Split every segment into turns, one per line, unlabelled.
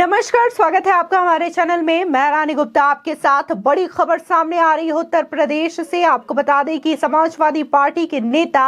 नमस्कार, स्वागत है आपका हमारे चैनल में। मैं रानी गुप्ता आपके साथ बड़ी खबर सामने आ रही है उत्तर प्रदेश से। आपको बता दें कि समाजवादी पार्टी के नेता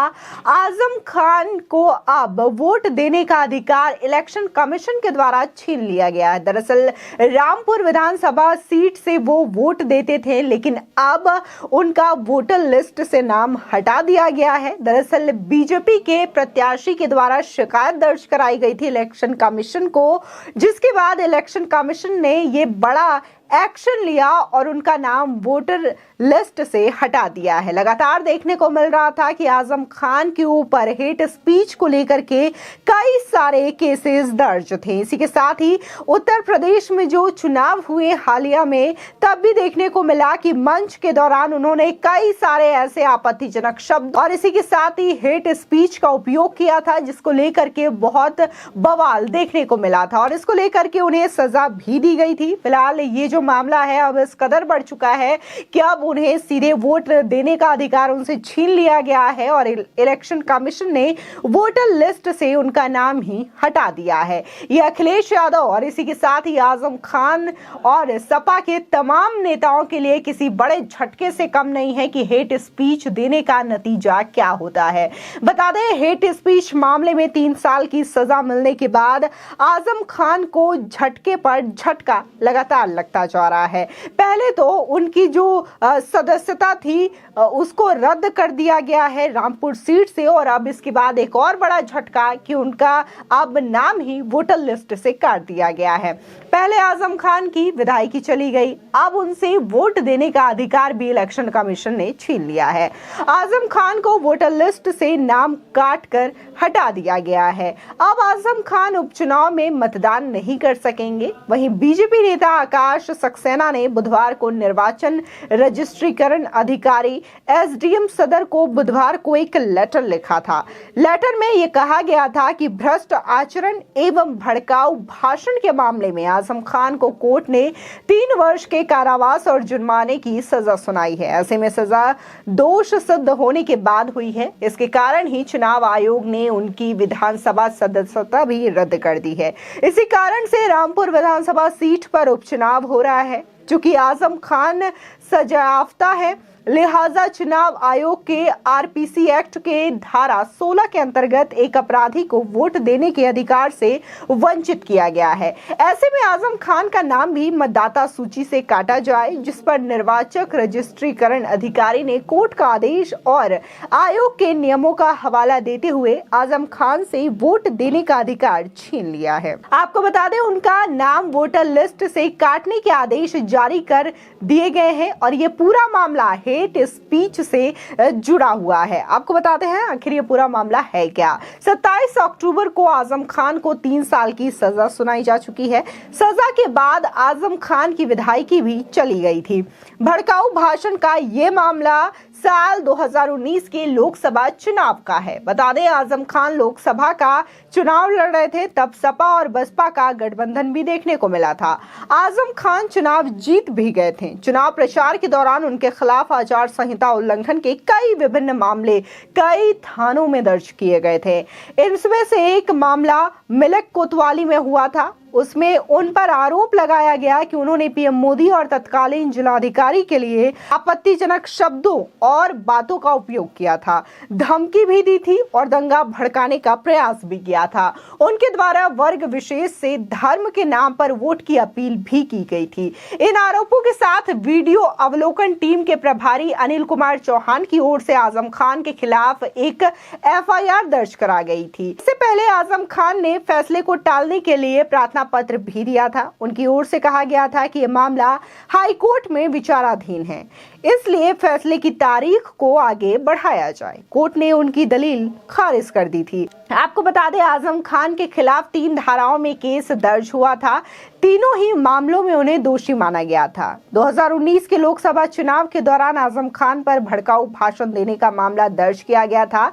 आजम खान को अब वोट देने का अधिकार इलेक्शन कमीशन के द्वारा छीन लिया गया है। दरअसल रामपुर विधानसभा सीट से वो वोट देते थे, लेकिन अब उनका वोटर लिस्ट से नाम हटा दिया गया है। दरअसल बीजेपी के प्रत्याशी के द्वारा शिकायत दर्ज कराई गई थी इलेक्शन कमीशन को, जिसके बाद इलेक्शन कमीशन ने ये बड़ा एक्शन लिया और उनका नाम वोटर लिस्ट से हटा दिया है। लगातार देखने को मिल रहा था कि आजम खान के ऊपर हेट स्पीच को लेकर के कई सारे केसेस दर्ज थे। इसी के साथ ही उत्तर प्रदेश में जो चुनाव हुए हालिया में, तब भी देखने को मिला कि मंच के दौरान उन्होंने कई सारे ऐसे आपत्तिजनक शब्द और इसी के साथ ही हेट स्पीच का उपयोग किया था, जिसको लेकर के बहुत बवाल देखने को मिला था और इसको लेकर के उन्हें सजा भी दी गई थी। फिलहाल ये जो मामला है अब इस कदर बढ़ चुका है कि अब उन्हें सीधे वोट देने का अधिकार उनसे छीन लिया गया है और इलेक्शन कमीशन ने वोटर लिस्ट से उनका नाम ही हटा दिया है। ये अखिलेश यादव और इसी के साथ ही आजम खान और सपा के तमाम नेताओं के लिए किसी बड़े झटके से कम नहीं है कि हेट स्पीच देने का नतीजा क्या होता है। बता दें, हेट स्पीच मामले में 3 साल की सजा मिलने के बाद आजम खान को झटके पर झटका लगातार लगता जा रहा है। पहले तो उनकी जो सदस्यता थी उसको रद्द कर दिया गया है रामपुर सीट से, और अब इसके बाद एक और बड़ा झटका कि उनका अब नाम ही वोटर लिस्ट से काट दिया गया है। पहले आजम खान की विधायकी चली गई, अब उनसे वोट देने का अधिकार भी इलेक्शन कमीशन ने छीन लिया है। आजम खान को वोटर लिस्ट से नाम काट कर हटा दिया गया है। अब आजम खान उपचुनाव में मतदान नहीं कर सकेंगे। वहीं बीजेपी नेता आकाश सक्सेना ने बुधवार को निर्वाचन रजिस्ट्रीकरण अधिकारी एसडीएम सदर को बुधवार को एक लेटर लिखा था। लेटर में यह कहा गया था कि भ्रष्ट आचरण एवं भड़काऊ भाषण के मामले में आजम खान को कोर्ट ने 3 वर्ष के कारावास और जुर्माने की सजा सुनाई है। ऐसे में सजा दोष सिद्ध होने के बाद हुई है। इसके कारण ही चुनाव आयोग ने उनकी विधानसभा सदस्यता भी रद्द कर दी है। इसी कारण से रामपुर विधानसभा सीट पर उपचुनाव हो रहा है। चूंकि आजम खान सजायाफ्ता है, लिहाजा चुनाव आयोग के आरपीसी एक्ट के धारा 16 के अंतर्गत एक अपराधी को वोट देने के अधिकार से वंचित किया गया है। ऐसे में आजम खान का नाम भी मतदाता सूची से काटा जाए, जिस पर निर्वाचक रजिस्ट्रीकरण अधिकारी ने कोर्ट का आदेश और आयोग के नियमों का हवाला देते हुए आजम खान से वोट देने का अधिकार छीन लिया है। आपको बता दें, उनका नाम वोटर लिस्ट से काटने के आदेश जारी कर दिए गए हैं और ये पूरा मामला हेट स्पीच से जुड़ा हुआ है। आपको बताते हैं आखिर ये पूरा मामला है क्या। 27 अक्टूबर को आजम खान को 3 साल की सजा सुनाई जा चुकी है। सजा के बाद आजम खान की विधायकी भी चली गई थी। भड़काऊ भाषण का ये मामला साल 2019 के लोकसभा चुनाव का है। बता दें, आजम खान लोकसभा का चुनाव लड़ रहे थे, तब सपा और बसपा का गठबंधन भी देखने को मिला था। आजम खान चुनाव जीत भी गए थे। चुनाव प्रचार के दौरान उनके खिलाफ आचार संहिता उल्लंघन के कई विभिन्न मामले कई थानों में दर्ज किए गए थे। इनमें से एक मामला मिलक कोतवाली में हुआ था। उसमें उन पर आरोप लगाया गया कि उन्होंने पीएम मोदी और तत्कालीन जिलाधिकारी के लिए आपत्तिजनक शब्दों और बातों का उपयोग किया था, धमकी भी दी थी और दंगा भड़काने का प्रयास भी किया था। उनके द्वारा वर्ग विशेष से धर्म के नाम पर वोट की अपील भी की गई थी। इन आरोपों के साथ वीडियो अवलोकन टीम के प्रभारी अनिल कुमार चौहान की ओर से आजम खान के खिलाफ एक एफआईआर दर्ज करा गई थी। इससे पहले आजम खान ने फैसले को टालने के लिए प्रार्थना पत्र भी दिया था। उनकी ओर से कहा गया था कि यह मामला हाई कोर्ट में विचाराधीन है, इसलिए फैसले की तारीख को आगे बढ़ाया जाए। कोर्ट ने उनकी दलील खारिज कर दी थी। आपको बता दें, आजम खान के खिलाफ 3 धाराओं में केस दर्ज हुआ था। तीनों ही मामलों में उन्हें दोषी माना गया था। 2019 के लोकसभा चुनाव के दौरान आजम खान पर भड़काऊ भाषण देने का मामला दर्ज किया गया था।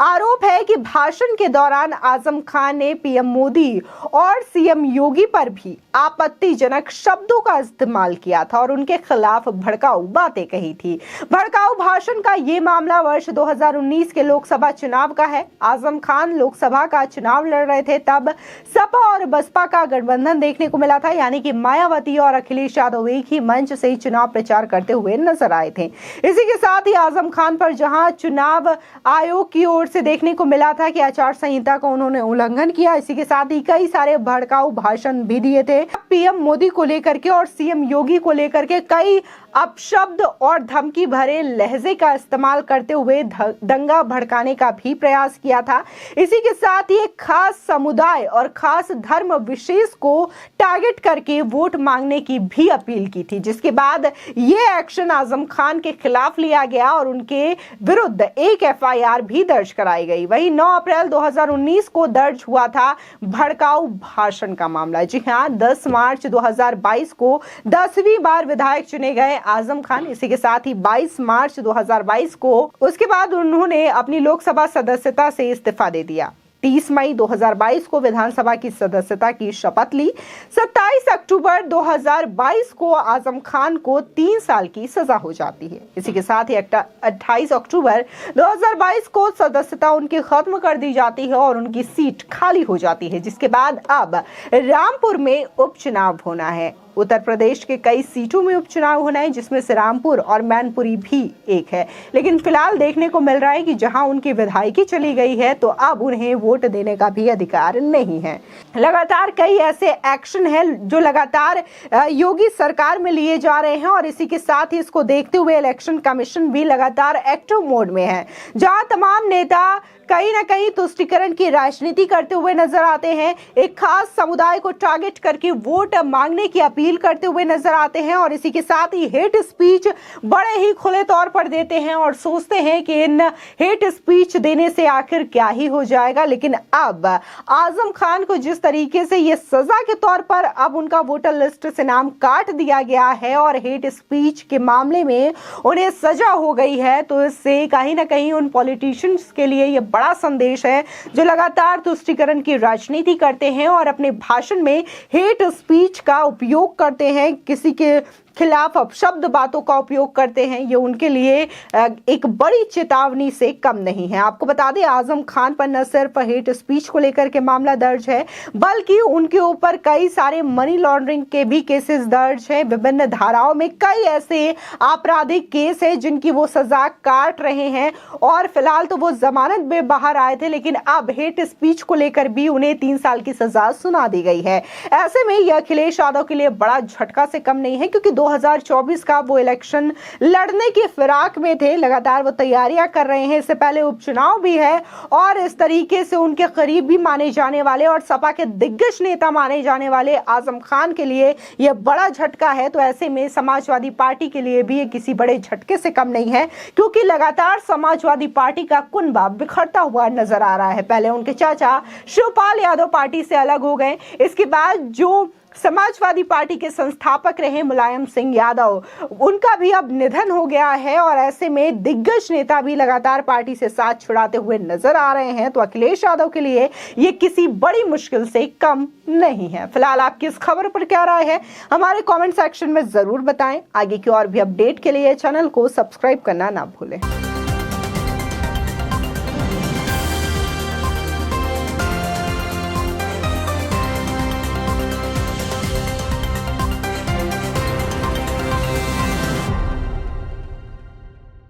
आरोप है कि भाषण के दौरान आजम खान ने पीएम मोदी और सीएम योगी पर भी आपत्तिजनक शब्दों का इस्तेमाल किया था और उनके खिलाफ भड़काऊ बातें कही थी। भड़काऊ भाषण का ये मामला वर्ष 2019 के लोकसभा चुनाव का है। आजम खान लोकसभा का चुनाव लड़ रहे थे, तब सपा और बसपा का गठबंधन देखने को मिला था, यानी कि मायावती और अखिलेश यादव एक ही मंच से चुनाव प्रचार करते हुए नजर आए थे। इसी के साथ ही आजम खान पर जहां चुनाव आयोग की ओर से देखने को मिला था कि आचार संहिता का उन्होंने उल्लंघन किया, इसी के साथ ही कई सारे भड़काऊ भाषण भी दिए थे पीएम मोदी को लेकर के और सीएम योगी को लेकर के, कई अपशब्द और धमकी भरे लहजे का इस्तेमाल करते हुए दंगा भड़काने का भी प्रयास किया था। इसी के साथ ही एक खास समुदाय और खास धर्म विशेष को टारगेट करके वोट मांगने की भी अपील की थी, जिसके बाद ये एक्शन आजम खान के खिलाफ लिया गया और उनके विरुद्ध एक एफआईआर भी दर्ज कराई गई। वही 9 अप्रैल 2019 को दर्ज हुआ था भड़काऊ भाषण का मामला। जी हां, 10 मार्च 2022 को 10वीं बार विधायक चुने गए आजम खान। इसी के साथ ही 22 मार्च 2022 को उसके बाद उन्होंने अपनी लोकसभा सदस्यता से इस्तीफा दे दिया। 30 मई 2022 को विधानसभा की सदस्यता की शपथ ली। 27 अक्टूबर 2022 को आजम खान को 3 साल की सजा हो जाती है। इसी के साथ ही 28 अक्टूबर 2022 को सदस्यता उनकी खत्म कर दी जाती है और उनकी सीट खाली हो जाती है, जिसके बाद अब रामपुर में उपचुनाव होना है। उत्तर प्रदेश के कई सीटों में उपचुनाव होना है, जिसमें से रामपुर और मैनपुरी भी एक है। लेकिन फिलहाल देखने को मिल रहा है कि जहां उनकी विधायकी चली गई है तो अब उन्हें वोट देने का भी अधिकार नहीं है। लगातार कई ऐसे एक्शन हैं जो लगातार योगी सरकार में लिए जा रहे हैं और इसी के साथ ही इसको देखते हुए इलेक्शन कमीशन भी लगातार एक्टिव मोड में है, जहां तमाम नेता कहीं ना कहीं तुष्टीकरण की राजनीति करते हुए नजर आते हैं, एक खास समुदाय को टारगेट करके वोट मांगने की अपील करते हुए नजर आते हैं और इसी के साथ ही हेट स्पीच बड़े ही खुले तौर पर देते हैं और सोचते हैं कि इन हेट स्पीच देने से आखिर क्या ही हो जाएगा। लेकिन अब आजम खान को जिस तरीके से ये सजा के तौर पर अब उनका वोटर लिस्ट से नाम काट दिया गया है और हेट स्पीच के मामले में उन्हें सजा हो गई है, तो इससे कहीं ना कहीं उन पॉलिटिशियंस के लिए ये बड़ा संदेश है जो लगातार तुष्टीकरण की राजनीति करते हैं और अपने भाषण में हेट स्पीच का उपयोग करते हैं, किसी के खिलाफ अपशब्द बातों का उपयोग करते हैं। ये उनके लिए एक बड़ी चेतावनी से कम नहीं है। आपको बता दें, आजम खान पर न सिर्फ हेट स्पीच को लेकर के मामला दर्ज है, बल्कि उनके ऊपर कई सारे मनी लॉन्ड्रिंग के भी केसेस दर्ज हैं। विभिन्न धाराओं में कई ऐसे आपराधिक केस हैं जिनकी वो सजा काट रहे हैं और फिलहाल तो वो जमानत में बाहर आए थे, लेकिन अब हेट स्पीच को लेकर भी उन्हें 3 साल की सजा सुना दी गई है। ऐसे में यह अखिलेश यादव के लिए बड़ा झटका से कम नहीं है, क्योंकि 2024 का वो इलेक्शन लड़ने की फिराक में थे, लगातार वो तैयारियां कर रहे हैं। इससे पहले उपचुनाव भी है और इस तरीके से उनके करीब भी माने जाने वाले और सपा के दिग्गज नेता माने जाने वाले आजम खान के लिए यह बड़ा झटका है। तो ऐसे में समाजवादी पार्टी के लिए भी ये किसी बड़े झटके से कम नहीं है, क्योंकि लगातार समाजवादी पार्टी का कुनबा बिखरता हुआ नजर आ रहा है। पहले उनके चाचा शिवपाल यादव पार्टी से अलग हो गए, इसके बाद जो समाजवादी पार्टी के संस्थापक रहे मुलायम सिंह यादव, उनका भी अब निधन हो गया है और ऐसे में दिग्गज नेता भी लगातार पार्टी से साथ छुड़ाते हुए नजर आ रहे हैं। तो अखिलेश यादव के लिए ये किसी बड़ी मुश्किल से कम नहीं है। फिलहाल आपकी इस खबर पर क्या राय है, हमारे कमेंट सेक्शन में जरूर बताएं। आगे की और भी अपडेट के लिए चैनल को सब्सक्राइब करना ना भूलें।